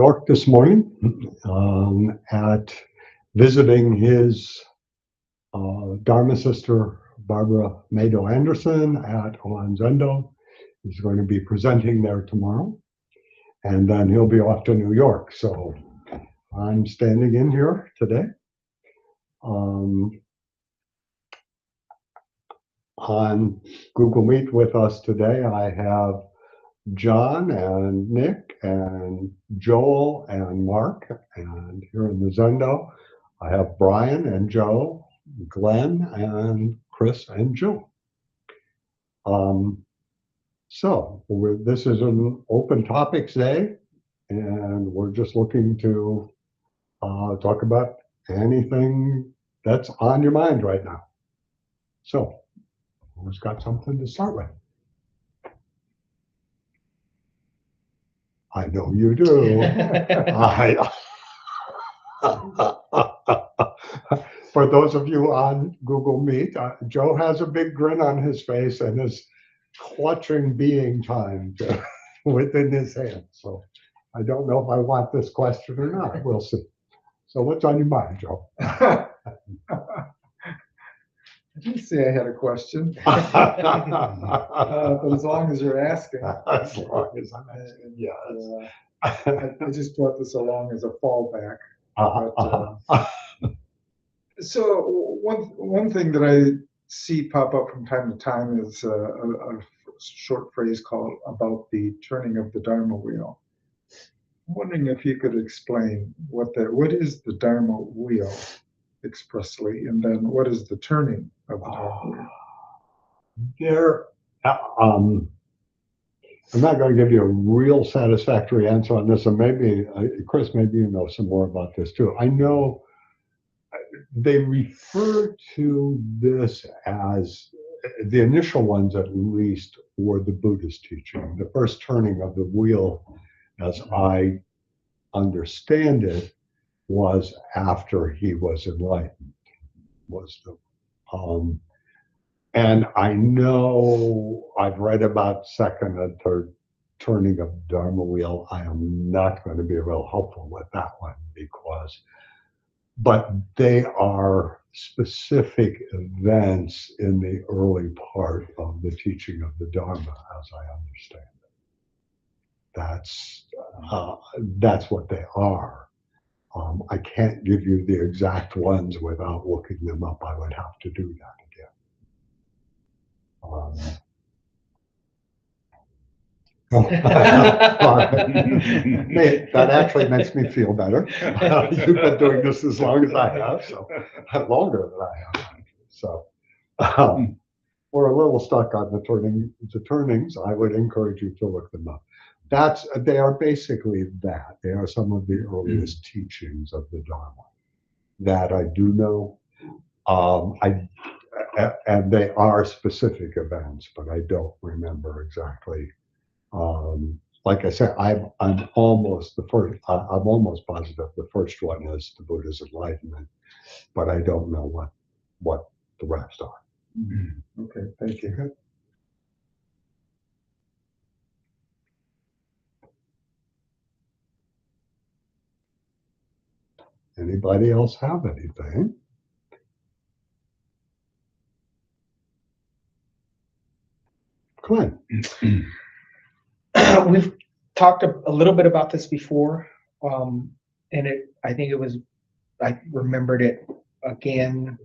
York this morning at visiting his Dharma sister, Barbara Mado Anderson, at Oanzendo. He's going to be presenting there tomorrow, and then he'll be off to New York. So I'm standing in here today. On Google Meet with us today, I have John and Nick and Joel and Mark, and here in the Zendo, I have Brian and Joe, Glenn and Chris and Jill. This is an open topics day, and we're just looking to talk about anything that's on your mind right now. So, who's got something to start with? I know you do. For those of you on Google Meet, Joe has a big grin on his face and is clutching being time within his hand. So I don't know if I want this question or not. We'll see. So what's on your mind, Joe? I didn't say I had a question, but as long as you're asking. As long as I'm asking, yes. I just brought this along as a fallback. So one thing that I see pop up from time to time is a short phrase called "about the turning of the Dharma Wheel." I'm wondering if you could explain what is the Dharma Wheel expressly, and then what is the turning of the Dharma Wheel? I'm not going to give you a real satisfactory answer on this, and maybe Chris, maybe you know some more about this too. I know they refer to this as, the initial ones at least were the Buddhist teaching. The first turning of the wheel, as I understand it, was after he was enlightened. And I know I've read about second and third turning of Dharma Wheel. I am not going to be real helpful with that one but they are specific events in the early part of the teaching of the Dharma, as I understand it. That's what they are. I can't give you the exact ones without looking them up. I would have to do that again. That actually makes me feel better. You've been doing this as long as I have, so longer than I have. So we're a little stuck on the turnings. I would encourage you to look them up. They are basically that. They are some of the earliest teachings of the Dharma that I do know. And they are specific events, but I don't remember exactly. Like I said, I'm almost positive the first one is the Buddha's enlightenment, but I don't know what the rest are. Okay, thank you. Okay. Anybody else have anything? Glenn. We've talked a little bit about this before, and I think I remembered it again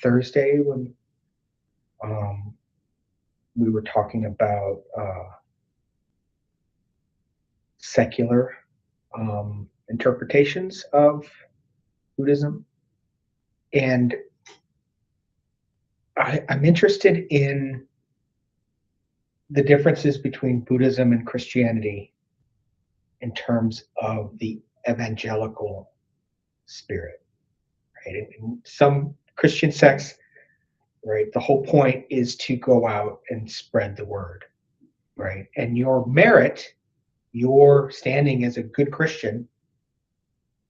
Thursday when we were talking about secular interpretations of Buddhism, and I'm interested in the differences between Buddhism and Christianity in terms of the evangelical spirit, right? In some Christian sects, right, the whole point is to go out and spread the word, right? And your merit, your standing as a good Christian,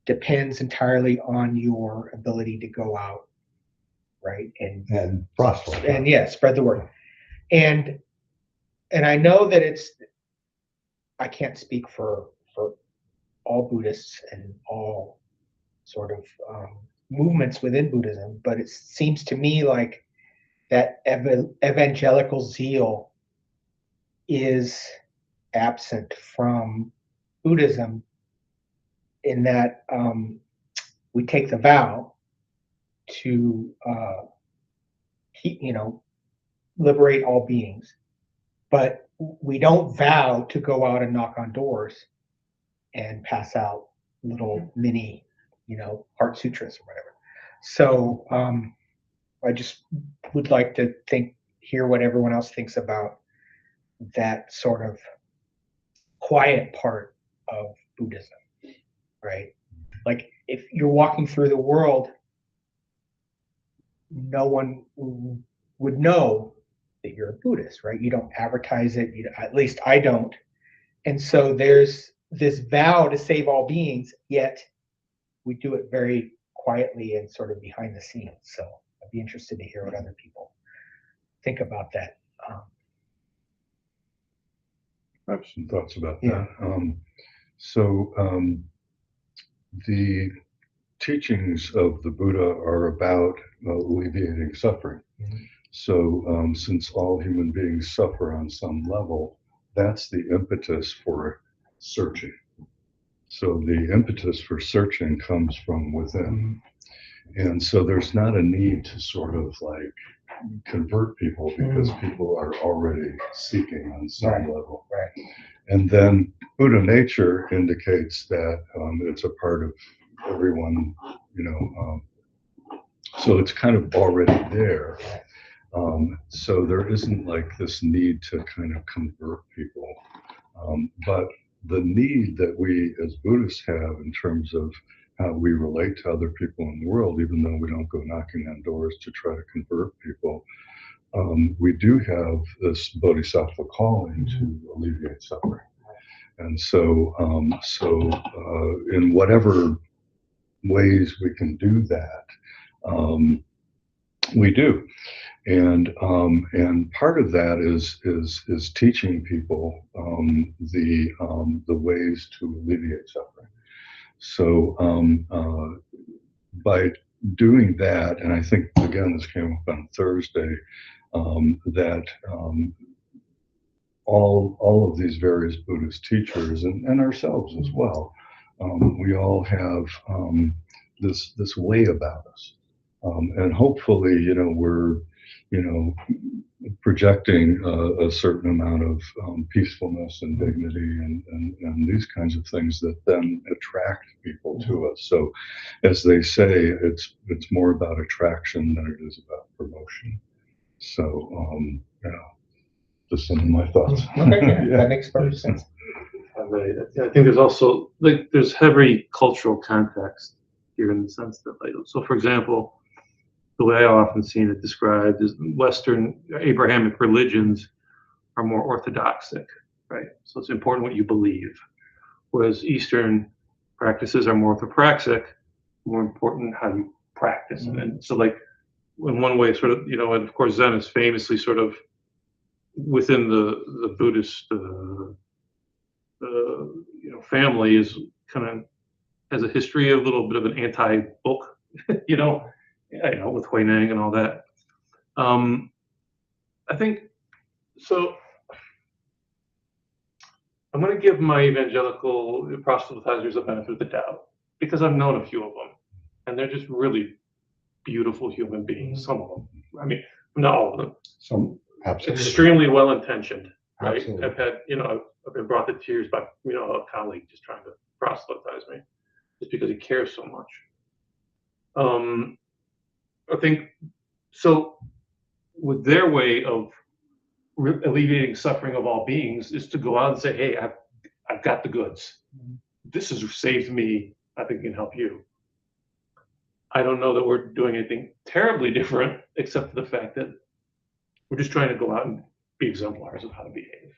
depends entirely on your ability to go out, right, and prosper, and spread the word. And I know that I can't speak for all Buddhists and all sort of movements within Buddhism, but it seems to me like that evangelical zeal is absent from Buddhism, in that we take the vow to liberate all beings, but we don't vow to go out and knock on doors and pass out little mini, heart sutras or whatever. So I just would like to hear what everyone else thinks about that sort of quiet part of Buddhism, right? Like if you're walking through the world, no one would know that you're a Buddhist, right? You don't advertise it, at least I don't. And so there's this vow to save all beings, yet we do it very quietly and sort of behind the scenes. So I'd be interested to hear what other people think about that. I have some thoughts about Yeah. that. The teachings of the Buddha are about alleviating suffering. Mhm. So since all human beings suffer on some level, that's the impetus for searching. So the impetus for searching comes from within. And so there's not a need to sort of like convert people, because people are already seeking on some level. Right. And then Buddha nature indicates that it's a part of everyone, so it's kind of already there. So there isn't like this need to kind of convert people. But the need that we as Buddhists have in terms of how we relate to other people in the world, even though we don't go knocking on doors to try to convert people, we do have this Bodhisattva calling to alleviate suffering. And so, in whatever ways we can do that, we do. And part of that is teaching people the ways to alleviate suffering. So by doing that, and I think again this came up on Thursday, that all of these various Buddhist teachers and ourselves as well, we all have this way about us, and hopefully, we're projecting a certain amount of peacefulness and dignity and these kinds of things that then attract people to us. So, as they say, it's more about attraction than it is about promotion. So, just some of my thoughts. Okay, yeah, that makes perfect sense. Right. I think there's also there's heavy cultural context here in the sense that so for example, the way I often seen it described is Western Abrahamic religions are more orthodoxic, right? So it's important what you believe, whereas Eastern practices are more orthopraxic, more important how you practice. And so in one way, sort of, and of course Zen is famously sort of within the Buddhist family is kind of has a history of a little bit of an anti-book, with Huineng and all that. I think so. I'm going to give my evangelical proselytizers a benefit of the doubt because I've known a few of them, and they're just really beautiful human beings. Some of them, I mean, not all of them. Some absolutely Extremely well intentioned. Right? Absolutely. I've had, I've been brought to tears by, a colleague just trying to proselytize me, just because he cares so much. I think so. With their way of alleviating suffering of all beings is to go out and say, "Hey, I've got the goods. This has saved me. I think it can help you." I don't know that we're doing anything terribly different, except for the fact that we're just trying to go out and be exemplars of how to behave,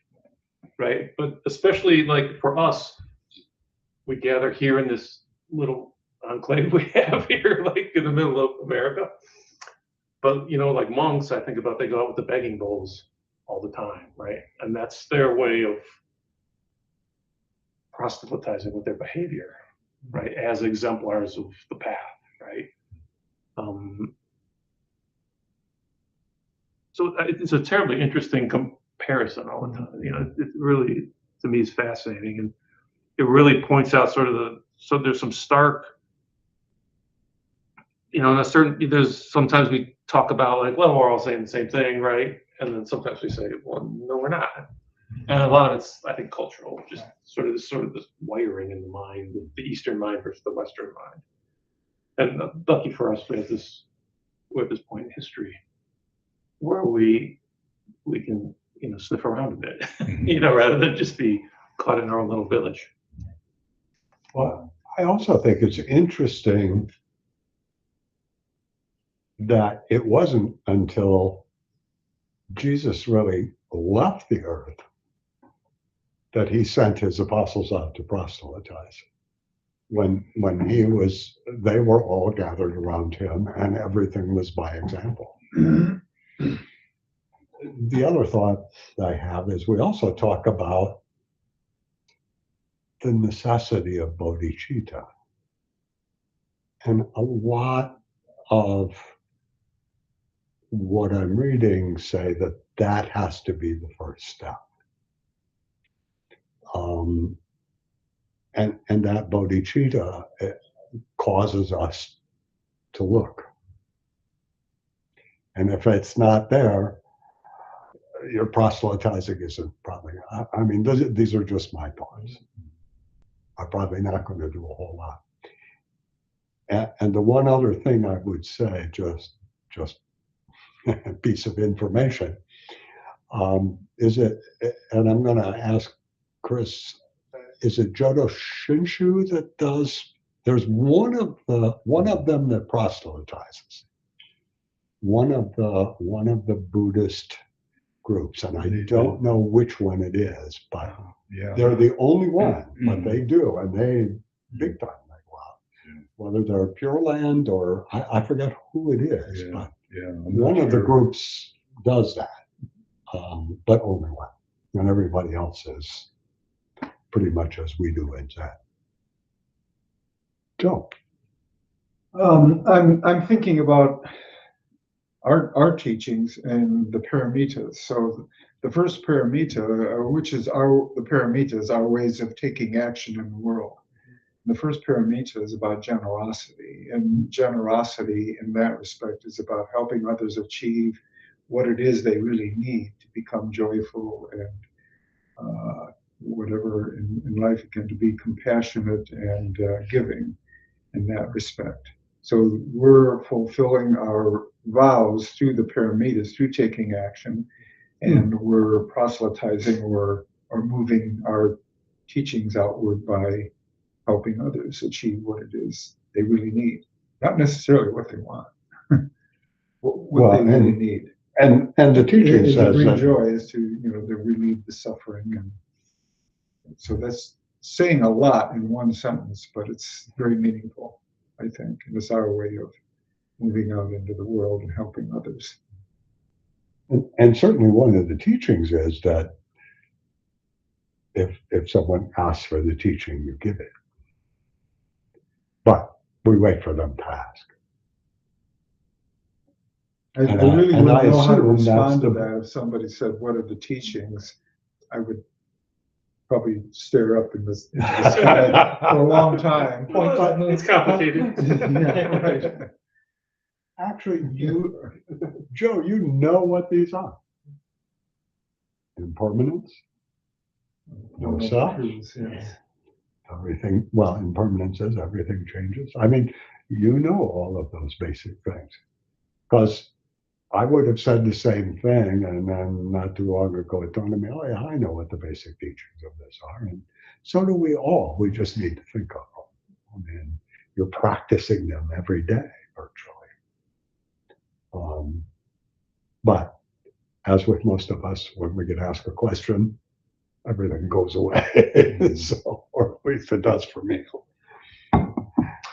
right? But especially for us, we gather here in this little enclave we have here, in the middle of America. But like monks, I think about, they go out with the begging bowls all the time, right? And that's their way of proselytizing with their behavior, right, as exemplars of the path, right? So it's a terribly interesting comparison all the time. You know, it really, to me, is fascinating, and it really points out sort of so there's some stark, you know, there's sometimes we talk about like, well, we're all saying the same thing, right? And then sometimes we say, well, no, we're not. And a lot of it's, I think, cultural, just sort of this wiring in the mind, the Eastern mind versus the Western mind. And lucky for us, we're at this point in history where we can, you know, sniff around a bit, you know, rather than just be caught in our own little village. Well, I also think it's interesting that it wasn't until Jesus really left the earth that he sent his apostles out to proselytize. When they were all gathered around him, and everything was by example. The other thought I have is we also talk about the necessity of bodhicitta. And a lot of what I'm reading say that has to be the first step. And that bodhicitta causes us to look. And if it's not there, your proselytizing isn't probably, I mean, these are just my thoughts. I'm probably not going to do a whole lot. And the one other thing I would say, just a piece of information, is it, and I'm going to ask Chris, is it Jodo Shinshu that does? There's one of them that proselytizes. One of the Buddhist groups, and I don't know which one it is, but they're the only one. But they do, and they big time they go out. Whether they're Pure Land or I forget who it is, but one of the groups does that, but only one, and everybody else is pretty much as we do in Zen. Joe. I'm thinking about our teachings and the paramitas. So the first paramita, which is the paramitas, our ways of taking action in the world. The first paramita is about generosity, and generosity in that respect is about helping others achieve what it is they really need to become joyful and whatever in life, again, to be compassionate and giving in that respect. So we're fulfilling our vows through the paramitas, through taking action, and we're proselytizing or moving our teachings outward by helping others achieve what it is they really need, not necessarily what they want, what they really need. And the teaching says to bring that joy is to to relieve the suffering, and so that's saying a lot in one sentence, but it's very meaningful, I think, and it's our way of moving out into the world and helping others. And certainly one of the teachings is that if someone asks for the teaching, you give it. But we wait for them to ask. I really wouldn't know how to respond to that. If somebody said, "What are the teachings?" I would probably stare up in the sky for a long time. It's complicated. Yeah, right. Actually, Joe, you know what these are. Impermanence, no self, Yes. everything. Well, impermanence is everything changes. I mean, you know all of those basic things. Because I would have said the same thing, and then not too long ago it dawned on me, oh yeah, I know what the basic teachings of this are. And so do we all. We just need to think of them. I mean, you're practicing them every day, virtually. But as with most of us, when we get asked a question, everything goes away. So, or at least it does for me.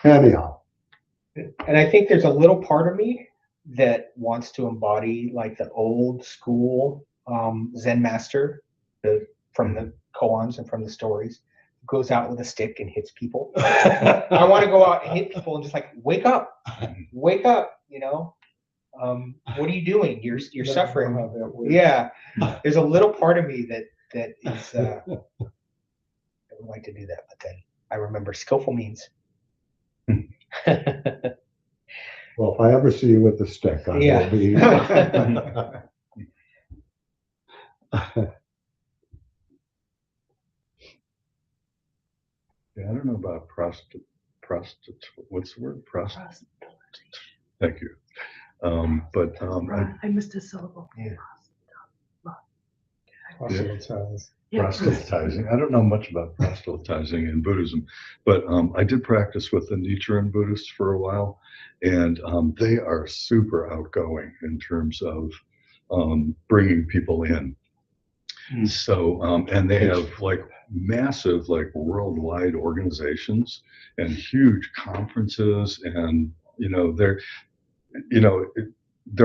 Anyhow. And I think there's a little part of me that wants to embody like the old school Zen master from the koans and from the stories, goes out with a stick and hits people. I want to go out and hit people and just like, wake up, you know? What are you doing? You're suffering. Yeah. There's a little part of me that is, I would like to do that, but then I remember skillful means. Well, if I ever see you with the stick, I Yeah. will be. Yeah, I don't know about what's the word? Thank you. I missed a syllable. Yeah. Proselytizing. I don't know much about proselytizing in Buddhism, but I did practice with the Nichiren Buddhists for a while, and they are super outgoing in terms of bringing people in. So, and they have like massive, like worldwide organizations and huge conferences, and they're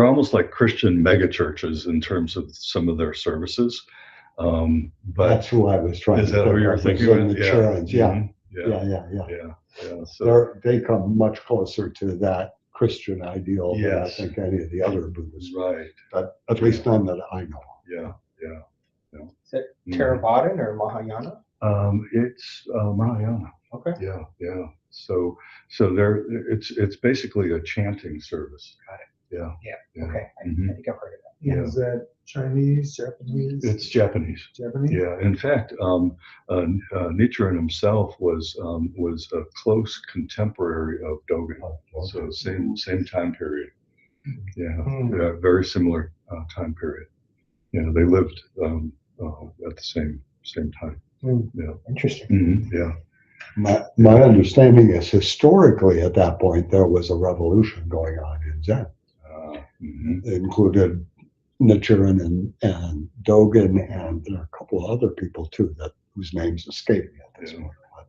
almost like Christian megachurches in terms of some of their services. But That's who I was trying is to that who think you're of, thinking was of? in the church. Yeah. Yeah. So They come much closer to that Christian ideal than I Yes. think any of the other Buddhists, right. but at least none that I know of. Yeah. Is it Theravadan or Mahayana? It's Mahayana. Okay. Yeah. So it's basically a chanting service. Got it. Yeah. Okay. I Mhm. think I've heard of that. Yeah. Is that Chinese, Japanese? It's Japanese. Japanese? Yeah. In fact, Nichiren himself was a close contemporary of Dogen. So same time period. Yeah. Very similar time period. They lived at the same time. Yeah. Interesting. Yeah. My understanding is historically at that point there was a revolution going on in Zen. It included Nichiren and Dogen, and there are a couple of other people too whose names escape me at this moment. But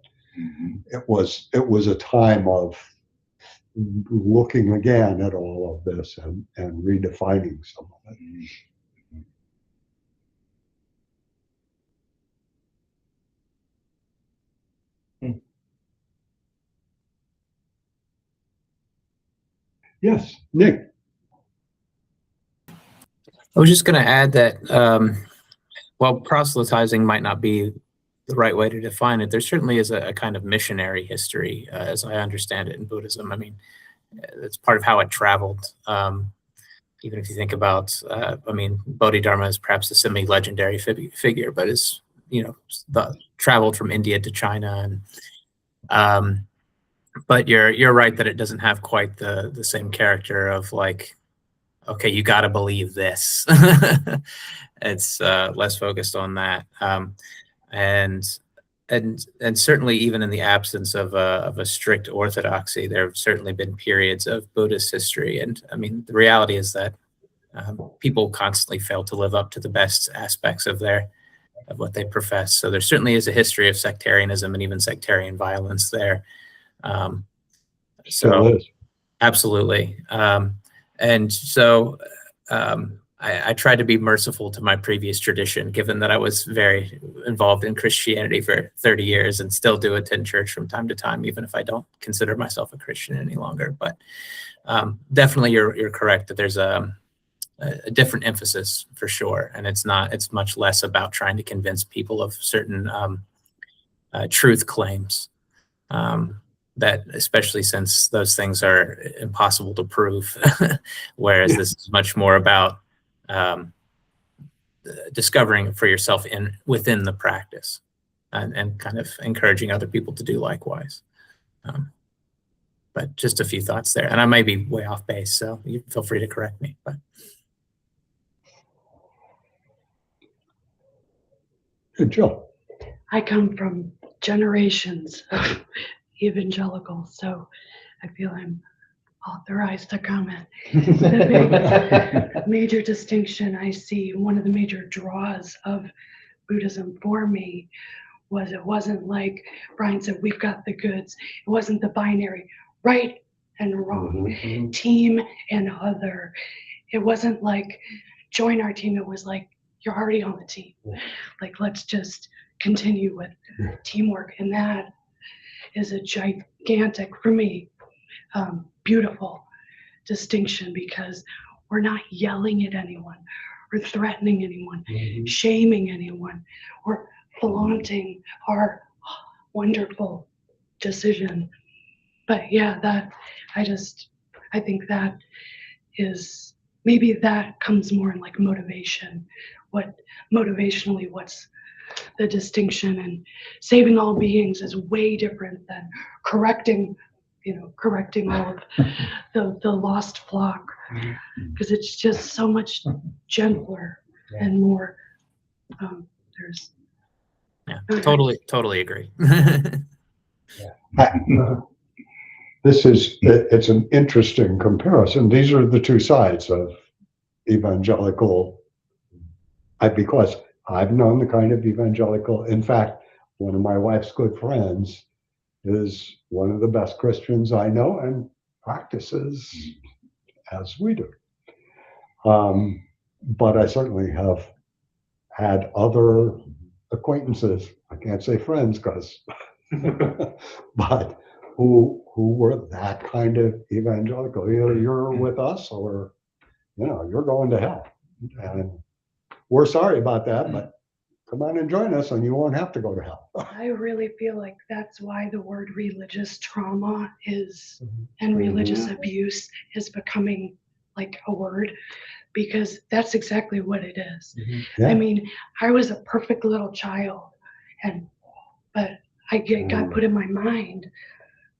it was a time of looking again at all of this and redefining some of it. Yes, Nick. I was just going to add that while proselytizing might not be the right way to define it, there certainly is a kind of missionary history, as I understand it in Buddhism. I mean, it's part of how it traveled. Even if you think about, Bodhidharma is perhaps a semi-legendary figure, but is traveled from India to China, and but you're right that it doesn't have quite the same character of like, okay, you got to believe this. It's less focused on that, and certainly even in the absence of a strict orthodoxy, there have certainly been periods of Buddhist history, and I mean the reality is that people constantly fail to live up to the best aspects of what they profess. So there certainly is a history of sectarianism and even sectarian violence there. Still is. Absolutely. And so I tried to be merciful to my previous tradition, given that I was very involved in Christianity for 30 years and still do attend church from time to time, even if I don't consider myself a Christian any longer. But definitely you're correct that there's a different emphasis for sure. And it's much less about trying to convince people of certain truth claims. That especially since those things are impossible to prove, whereas this is much more about discovering for yourself within the practice, and kind of encouraging other people to do likewise. But just a few thoughts there, and I may be way off base, so you feel free to correct me. But Good job. I come from generations of evangelicals, so I feel I'm authorized to comment. The major distinction I see, one of the major draws of Buddhism for me, was it wasn't like Brian said, we've got the goods. It wasn't the binary, right and wrong, team and other. It wasn't like join our team. It was like, you're already on the team. Like, let's just continue with teamwork. And that is a gigantic, for me, beautiful distinction, because we're not yelling at anyone or threatening anyone, shaming anyone, or flaunting our wonderful decision. But yeah, that I think that is, maybe that comes more in like motivation. Motivationally, what's the distinction? And saving all beings is way different than correcting all of the lost flock, because it's just so much gentler and more. There's totally agree. It's an interesting comparison. These are the two sides of evangelical. Because I've known the kind of evangelical. In fact, one of my wife's good friends is one of the best Christians I know and practices as we do. But I certainly have had other acquaintances, I can't say friends, because, but who were that kind of evangelical. Either you're with us or, you're going to hell. And we're sorry about that, but come on and join us and you won't have to go to hell. I really feel like that's why the word religious trauma is, and religious abuse is becoming like a word, because that's exactly what it is. Yeah. I mean, I was a perfect little child, but I got put in my mind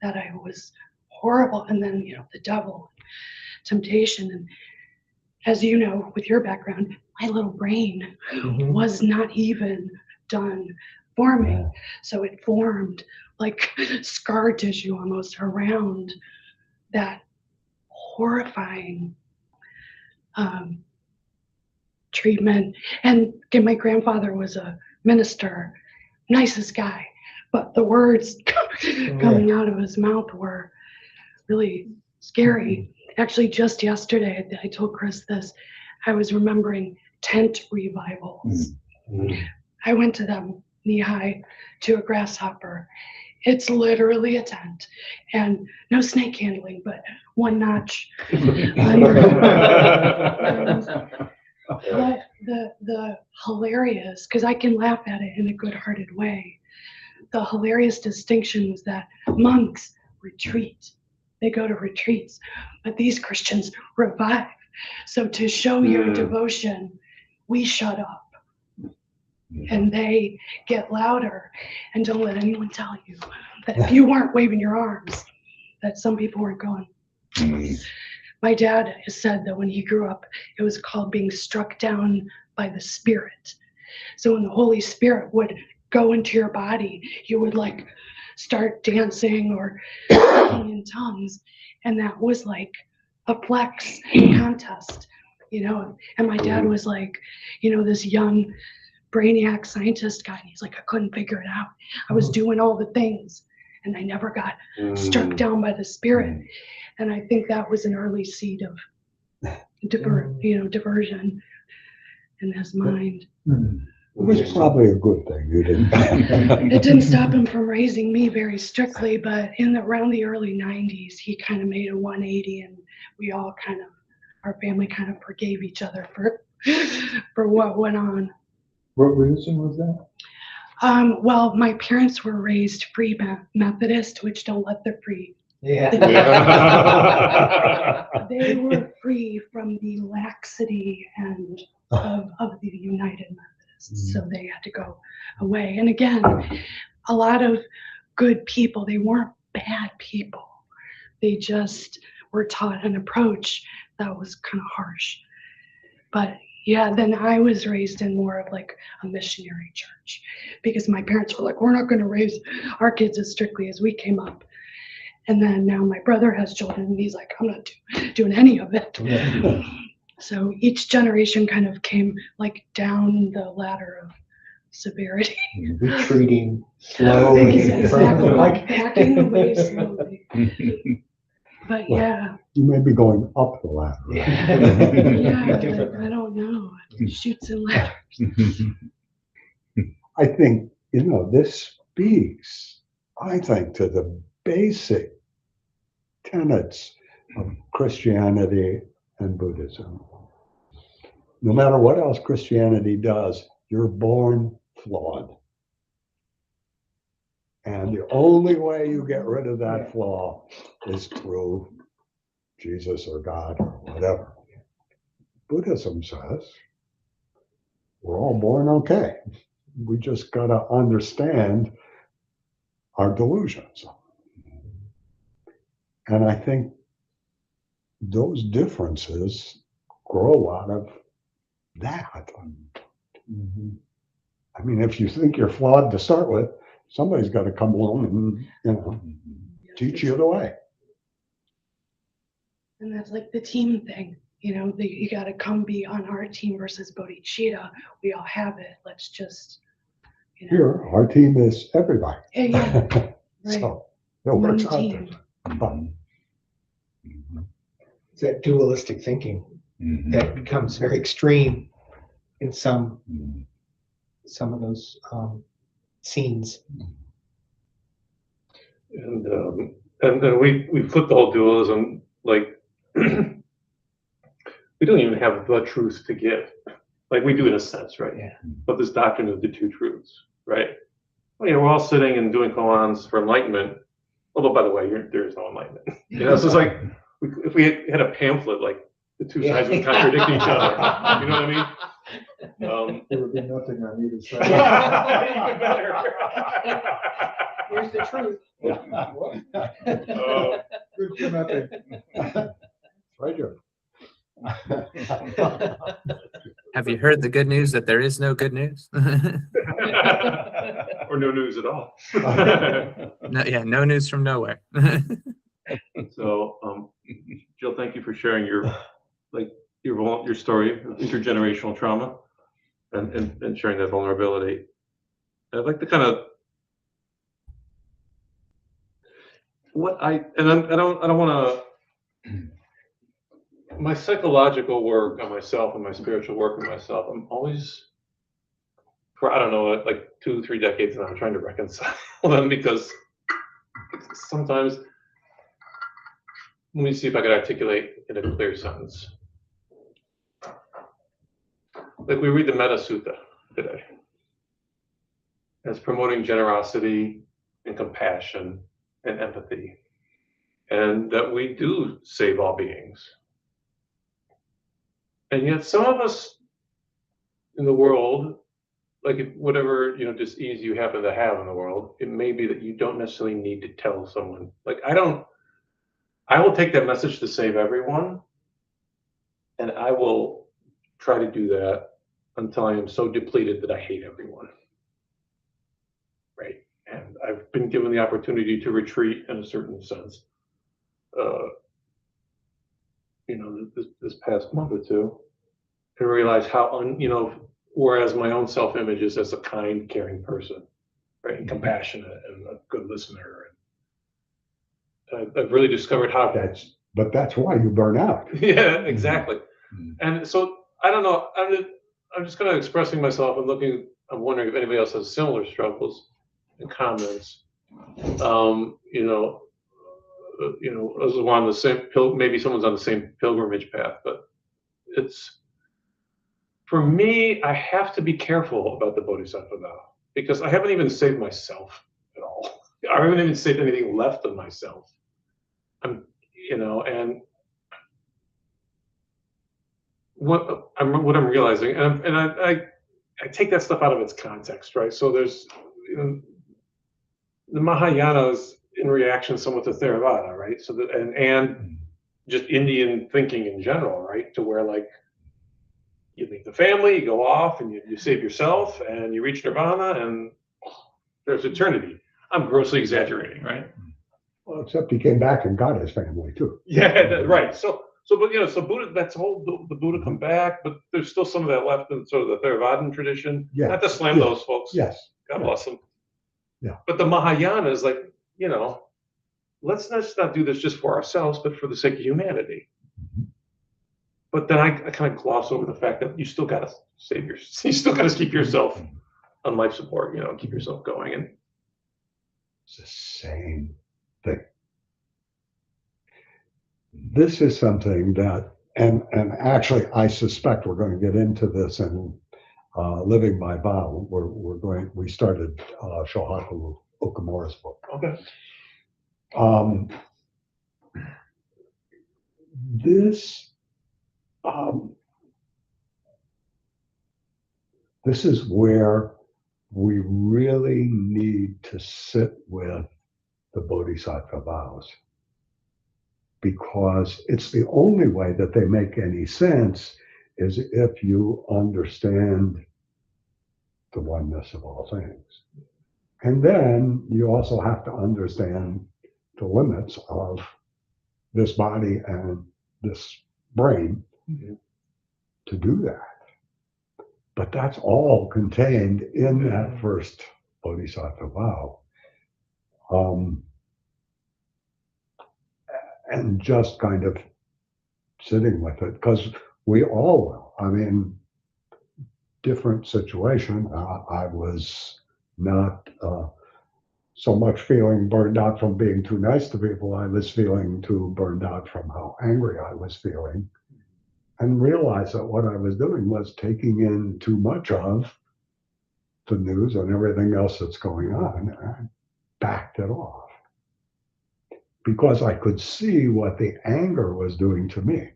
that I was horrible, and then the devil, temptation, and as you know, with your background, my little brain was not even done forming. So it formed like scar tissue almost around that horrifying treatment. And again, my grandfather was a minister, nicest guy, but the words coming out of his mouth were really scary. Actually, just yesterday, I told Chris this, I was remembering tent revivals. I went to them knee-high to a grasshopper. It's literally a tent, and no snake handling, but one notch. But the hilarious, because I can laugh at it in a good-hearted way, the hilarious distinction was that monks retreat. They go to retreats, but these Christians revive. So to show your devotion, we shut up. And they get louder. And don't let anyone tell you that if you weren't waving your arms, that some people weren't going. My dad has said that when he grew up, it was called being struck down by the Spirit. So when the Holy Spirit would go into your body, you would like start dancing or speaking in tongues. And that was like a flex contest, and my dad was like, this young brainiac scientist guy. And he's like, I couldn't figure it out. I was doing all the things and I never got struck down by the Spirit. And I think that was an early seed of diversion in his mind. It was probably a good thing you didn't. It didn't stop him from raising me very strictly, but around the early 90s, he kind of made a 180, and we all our family kind of forgave each other for what went on. What reason was that? Well, my parents were raised Free Methodist, which don't let the free. Yeah. They were free from the laxity and of the United Methodists, so they had to go away. And again, a lot of good people, they weren't bad people. They just were taught an approach that was kind of harsh. But yeah, then I was raised in more of like a missionary church, because my parents were like, we're not going to raise our kids as strictly as we came up. And then now my brother has children, and he's like, I'm not doing any of it. Yeah. So each generation kind of came like down the ladder of severity. Retreating slowly. Exactly. Backing away slowly. But yeah. You may be going up the ladder. Yeah, but I don't know. Chutes and ladders. I think this speaks, I think, to the basic tenets of Christianity and Buddhism. No matter what else Christianity does, you're born flawed. And the only way you get rid of that flaw is through Jesus or God or whatever. Buddhism says we're all born okay. We just got to understand our delusions. And I think those differences grow out of that. I mean, if you think you're flawed to start with, somebody's got to come along and, teach you the way. And that's like the team thing. You got to come be on our team versus bodhicitta. We all have it. Let's just, Here, our team is everybody. Yeah. Right. So it works One out team. there. Fun. It's that dualistic thinking that becomes very extreme in some of those scenes. And we flip the whole dualism, like we don't even have the truth to give. Like we do in a sense, right? Yeah. But this doctrine of the two truths, right? Well, we're all sitting and doing koans for enlightenment. Although, by the way, there is no enlightenment. So it's like if we had a pamphlet, like the two sides would contradict each other. You know what I mean? There would be nothing on either side. Even better. Here's the truth. Good for nothing. Right here. Have you heard the good news that there is no good news? Or no news at all. No news from nowhere. So, Jill, thank you for sharing your story of intergenerational trauma and sharing that vulnerability. I'd like to kind of I don't want to. My psychological work on myself and my spiritual work on myself, I'm always, for I don't know, like 2-3 decades now, I'm trying to reconcile them because sometimes, let me see if I could articulate in a clear sentence. Like we read the Metta Sutta today. It's promoting generosity and compassion and empathy, and that we do save all beings. And yet some of us in the world, like whatever, dis-ease you happen to have in the world, it may be that you don't necessarily need to tell someone. Like I will take that message to save everyone, and I will try to do that until I am so depleted that I hate everyone. Right? And I've been given the opportunity to retreat in a certain sense. This past month or two, and realize how whereas my own self-image is as a kind, caring person, right, and compassionate and a good listener, and I've really discovered how. But that's why you burn out. Yeah, exactly. And so I don't know. I'm just kind of expressing myself and looking. I'm wondering if anybody else has similar struggles and comments. As on the same maybe someone's on the same pilgrimage path, but it's, for me, I have to be careful about the Bodhisattva vow because I haven't even saved myself at all. I haven't even saved anything left of myself. And what I'm realizing, and I take that stuff out of its context, right? So there's, the Mahayanas in reaction somewhat to Theravada, right? So that and just Indian thinking in general, right? To where like you leave the family, you go off, and you save yourself, and you reach nirvana, and there's eternity. I'm grossly exaggerating, right? Well, except he came back and got his family too. Yeah, right. So Buddha, that's whole the Buddha come back, but there's still some of that left in sort of the Theravadan tradition. Yeah. Not to slam those folks. Yes. God bless them. Yeah. But the Mahayana is like, let's not do this just for ourselves, but for the sake of humanity. But then I kind of gloss over the fact that you still got to you still got to keep yourself on life support, keep yourself going. And It's the same thing. This is something that, and actually, I suspect we're going to get into this in Living by Vow. We started Shohaku Okamura's book. okay. This is where we really need to sit with the Bodhisattva Vows, because it's the only way that they make any sense is if you understand the oneness of all things. And then you also have to understand the limits of this body and this brain to do that. But that's all contained in that first Bodhisattva vow. And just kind of sitting with it, because we all will. I mean, different situation. I was not so much feeling burned out from being too nice to people. I was feeling too burned out from how angry I was feeling, and realized that what I was doing was taking in too much of the news and everything else that's going on, and I backed it off because I could see what the anger was doing to me.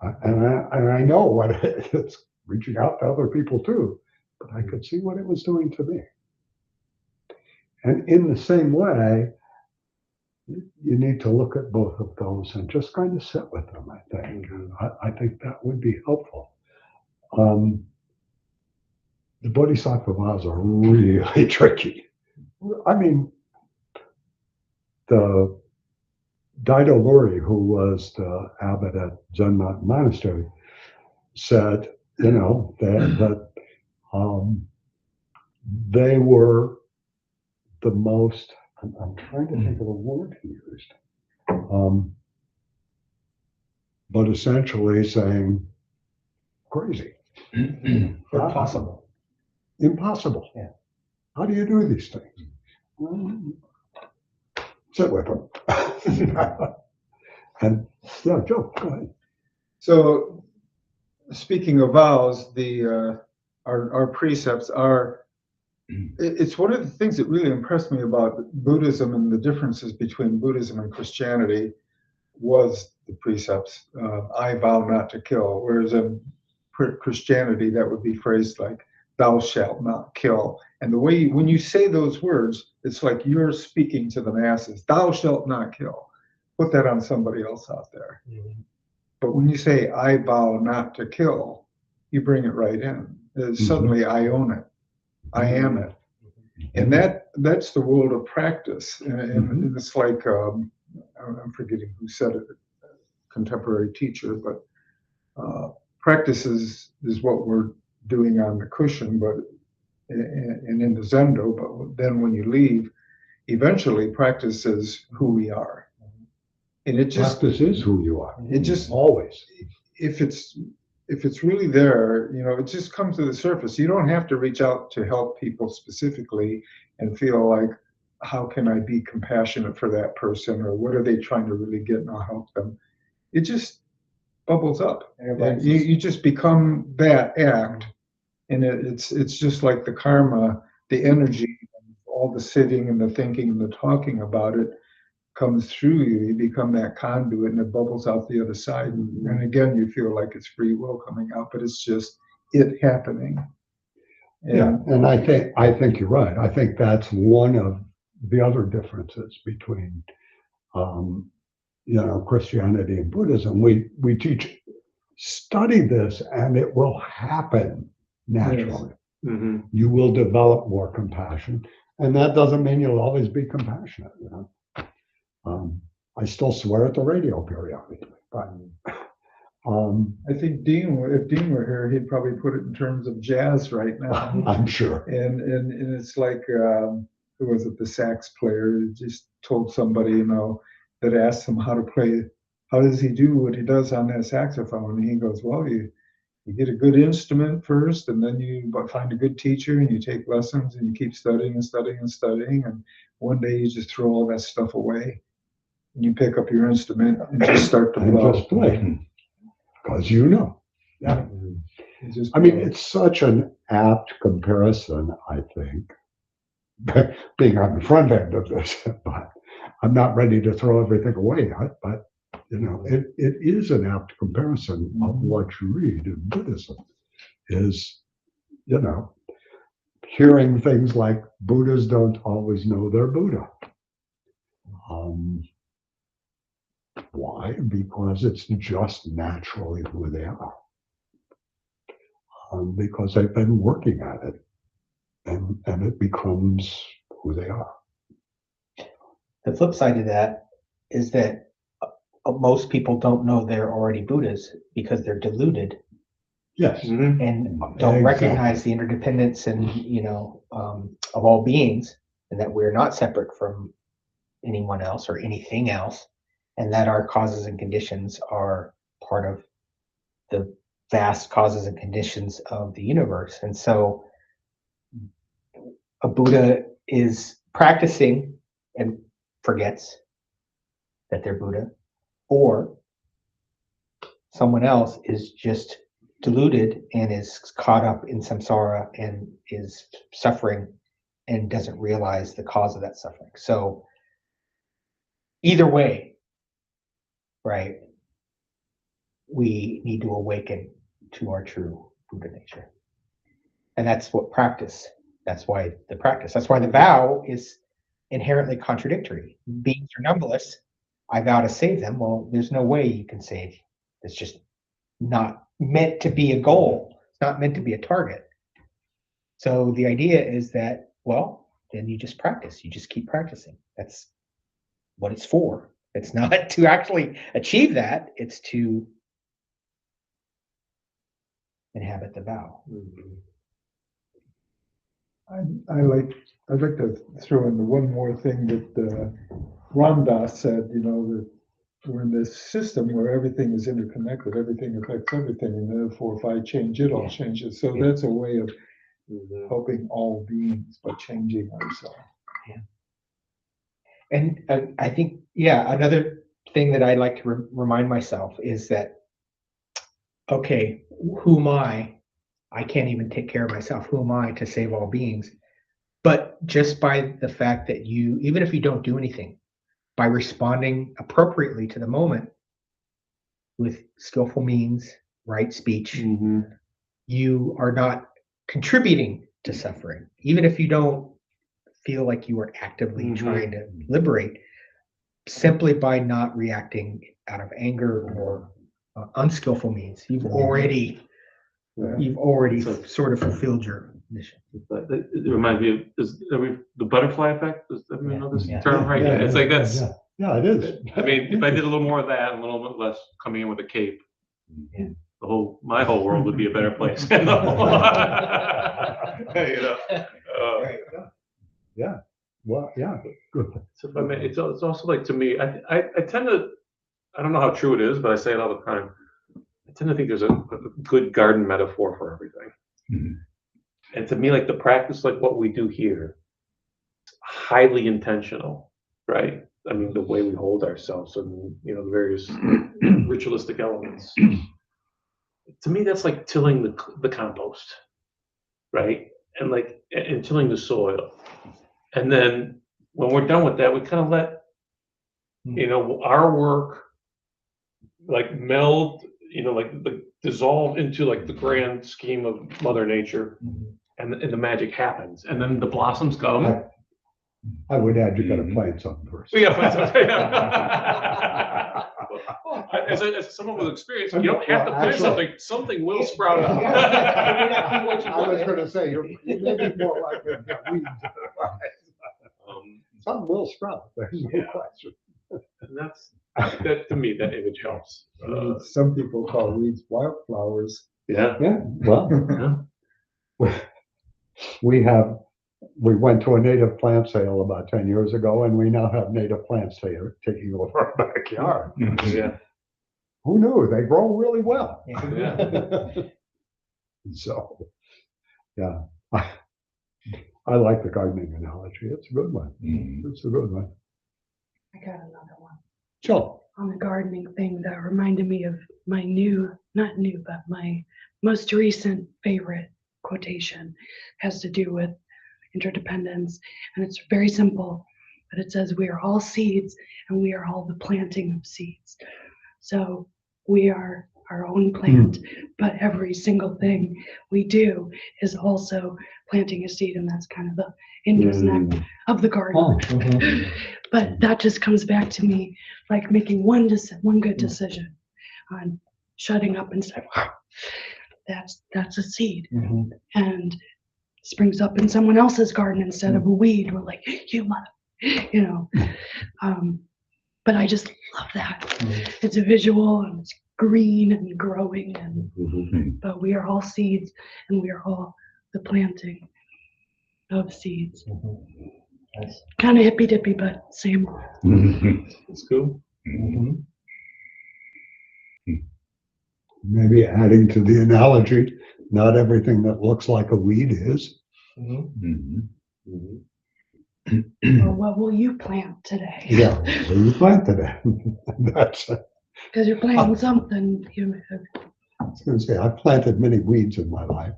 And I know what it's reaching out to other people too, but I could see what it was doing to me. And in the same way, you need to look at both of those and just kind of sit with them, I think. I think that would be helpful. The Bodhisattva vows are really tricky. I mean, the Daido Luri, who was the abbot at Zen Mountain Monastery, said, that they were the most, I'm trying to think of the word he used, but essentially saying crazy. Impossible. Impossible. Yeah. How do you do these things? Sit with them. And yeah, Joe, go ahead. So, speaking of vows, our precepts are. It's one of the things that really impressed me about Buddhism and the differences between Buddhism and Christianity was the precepts. I vow not to kill, whereas in Christianity that would be phrased like "Thou shalt not kill." And the way when you say those words, it's like you're speaking to the masses. Thou shalt not kill. Put that on somebody else out there. Mm-hmm. But when you say I vow not to kill, you bring it right in. Suddenly I own it. I am it. And that's the world of practice. And it's like, I'm forgetting who said it, a contemporary teacher, but practice is what we're doing on the cushion, but and in the Zendo, but then when you leave, eventually practice is who we are. And it just practice is who you are. It just always. If it's really there, it just comes to the surface. You don't have to reach out to help people specifically and feel like, how can I be compassionate for that person, or what are they trying to really get, and I'll help them. It just bubbles up. And you just become that act. And it's just like the karma, the energy, all the sitting and the thinking and the talking about it comes through you. You become that conduit, and it bubbles out the other side. And again, you feel like it's free will coming out, but it's just it happening. And I think you're right. I think that's one of the other differences between Christianity and Buddhism. We teach, study this, and it will happen naturally. Yes. Mm-hmm. You will develop more compassion, and that doesn't mean you'll always be compassionate. I still swear at the radio periodically, but I think if Dean were here, he'd probably put it in terms of jazz right now. I'm sure. And it's like who was it? The sax player just told somebody that asked him how to play. How does he do what he does on that saxophone? And he goes, well, you You get a good instrument first, and then you find a good teacher, and you take lessons, and you keep studying and studying and studying, and one day you just throw all that stuff away, and you pick up your instrument and just start to blow. Just play, because you know. Yeah. Just I mean, blow. it's such an apt comparison, I think, being on the front end of this, but I'm not ready to throw everything away. But, you know, it is an apt comparison of what you read in Buddhism is, you know, hearing things like Buddhas don't always know they're Buddha. Why? Because it's just naturally who they are. Because they've been working at it, and it becomes who they are. The flip side of that is that most people don't know they're already Buddhas because they're deluded Yes. and don't Exactly. recognize the interdependence and of all beings, and that we're not separate from anyone else or anything else, and that our causes and conditions are part of the vast causes and conditions of the universe. And so a Buddha is practicing and forgets that they're Buddha, or someone else is just deluded and is caught up in samsara and is suffering and doesn't realize the cause of that suffering. So either way, right, we need to awaken to our true Buddha nature. And that's what practice, that's why the practice, that's why the vow is inherently contradictory. Beings are numberless. I vow to save them. Well, there's no way you can save. It's just not meant to be a goal. It's not meant to be a target. So the idea is that, well, then you just practice. You just keep practicing. That's what it's for. It's not to actually achieve that. It's to inhabit the vow. I'd like to throw in the one more thing that Ram Dass said, you know, that we're in this system where everything is interconnected, everything affects everything, and therefore if I change it, I'll change it. So that's a way of helping all beings by changing ourselves. And I think, another thing that I like to remind myself is that, okay, who am I? I can't even take care of myself. Who am I to save all beings? But just by the fact that you, even if you don't do anything, by responding appropriately to the moment with skillful means, right speech, you are not contributing to suffering. Even if you don't feel like you are actively trying to liberate, simply by not reacting out of anger or unskillful means, you've already sort of fulfilled your mission. It reminds me of the butterfly effect. Does everyone know this term, right? Yeah, it's like that's. Yeah, it is. I mean, if I did a little more of that, and a little bit less coming in with a cape, my whole world would be a better place. You know? Yeah. Well, yeah. Good. So, I mean, it's also like, to me, I tend to, I don't know how true it is, but I say it all the time. I tend to think there's a good garden metaphor for everything. And to me, like the practice, like what we do here, highly intentional, right? I mean, the way we hold ourselves and, you know, the various ritualistic elements. To me, that's like tilling the compost, right? And tilling the soil. And then when we're done with that, we kind of let, you know, our work like meld, you know, like dissolve into like the grand scheme of Mother Nature, and the magic happens. And then the blossoms come. I would add you got to plant something first. We got to plant something. As someone with experience, you don't have to plant something. Something will sprout up. I was going to say, you're maybe more likely to get weeds. Some will sprout. There's no question. And that to me, that image helps. Some people call weeds wildflowers. Yeah. Well, we went to a native plant sale about 10 years ago, and we now have native plants here taking over our backyard. Yeah. Who knew? They grow really well. Yeah. So, yeah, I like the gardening analogy. It's a good one. It's a good one. I got another one Sure. on the gardening thing that reminded me of my not new, but my most recent favorite quotation. Has to do with interdependence, and it's very simple, but it says we are all seeds and we are all the planting of seeds. So we are our own plant, but every single thing we do is also planting a seed, and that's kind of the India's neck of the garden. But that just comes back to me, like making one good decision on shutting up and say, wow, that's a seed, and springs up in someone else's garden instead of a weed. We're like, you mother, you know. But I just love that. It's a visual, and it's green and growing, and but we are all seeds, and we are all the planting of seeds. Nice. Kind of hippy dippy, but same. It's cool. Maybe adding to the analogy, not everything that looks like a weed is. Or what will you plant today? Yeah, so you planted it. That's. Because you're planting something. I was going to say, I've planted many weeds in my life,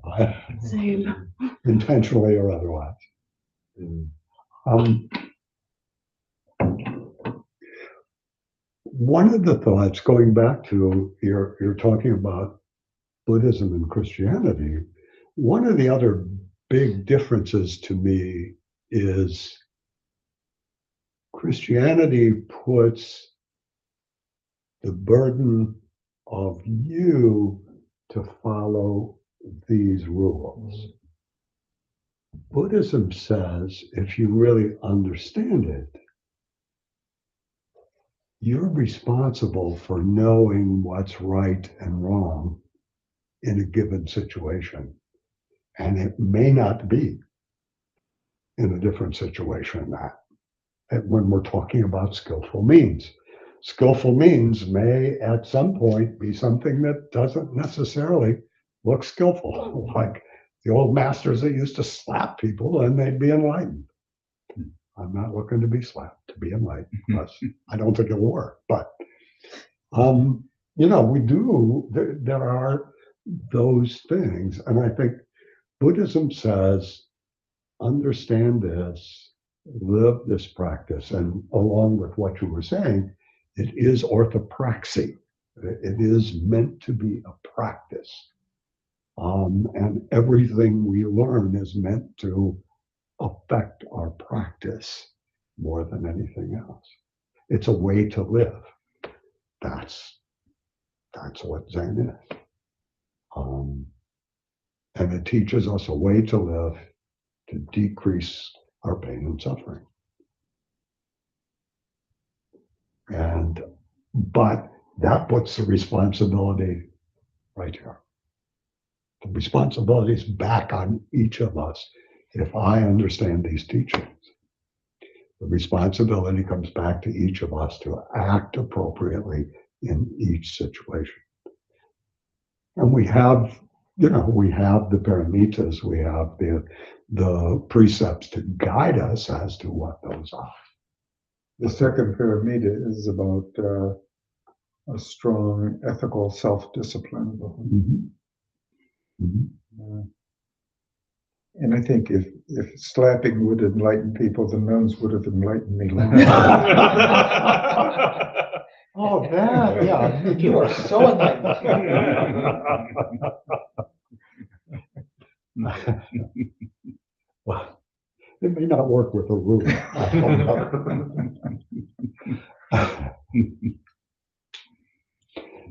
Same. intentionally or otherwise. One of the thoughts, going back to you're talking about Buddhism and Christianity, one of the other big differences to me is Christianity puts the burden of you to follow these rules. Buddhism says if you really understand it, you're responsible for knowing what's right and wrong in a given situation. And it may not be in a different situation that when we're talking about skillful means. Skillful means may at some point be something that doesn't necessarily look skillful, like the old masters that used to slap people and they'd be enlightened. I'm not looking to be slapped, to be enlightened, because I don't think it'll work. But, we do, there are those things. And I think Buddhism says, understand this, live this practice. And along with what you were saying, it is orthopraxy. It is meant to be a practice. And everything we learn is meant to affect our practice more than anything else. It's a way to live. That's what Zen is. And it teaches us a way to live to decrease our pain and suffering. But that puts the responsibility right here. The responsibility is back on each of us. If I understand these teachings, the responsibility comes back to each of us to act appropriately in each situation. And we have the paramitas, we have the precepts to guide us as to what those are. The second paramita is about a strong ethical self-discipline. And I think if slapping would enlighten people, the nuns would have enlightened me long ago. Oh, that, yeah. You are so enlightened. Well, it may not work with a ruler.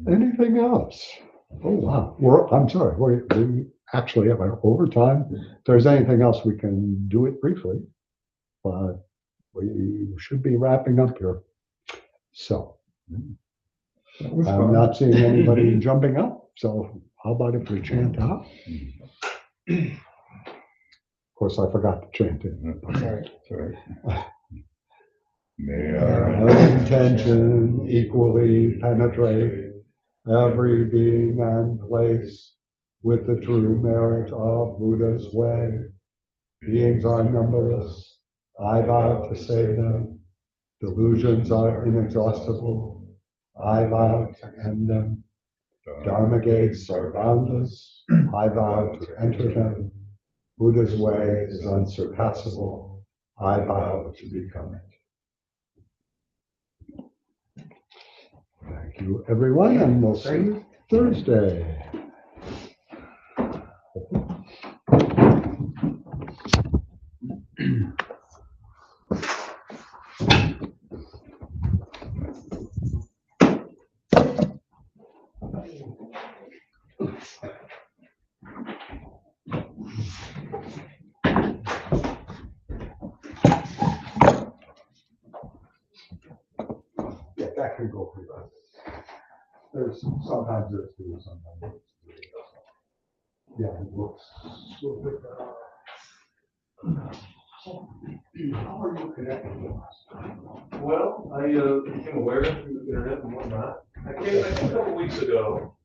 Anything else? Oh, wow. I'm sorry. We actually have our overtime. If there's anything else, we can do it briefly. But we should be wrapping up here. So I'm not seeing anybody jumping up. So how about if we chant out? Of course, I forgot to chant it. Sorry. May our intention equally penetrate every being and place. with the true merit of Buddha's way. Beings are numberless, I vow to save them. Delusions are inexhaustible, I vow to end them. Dharma gates are boundless, I vow to enter them. Buddha's way is unsurpassable, I vow to become it. Thank you, everyone, and we'll see you Thursday. Yeah, that can go pretty well. There's sometimes there's two, sometimes there's three. Yeah, it looks. We'll pick that up. How are you connected to us? Well, I became aware through the internet and whatnot. I came a couple weeks ago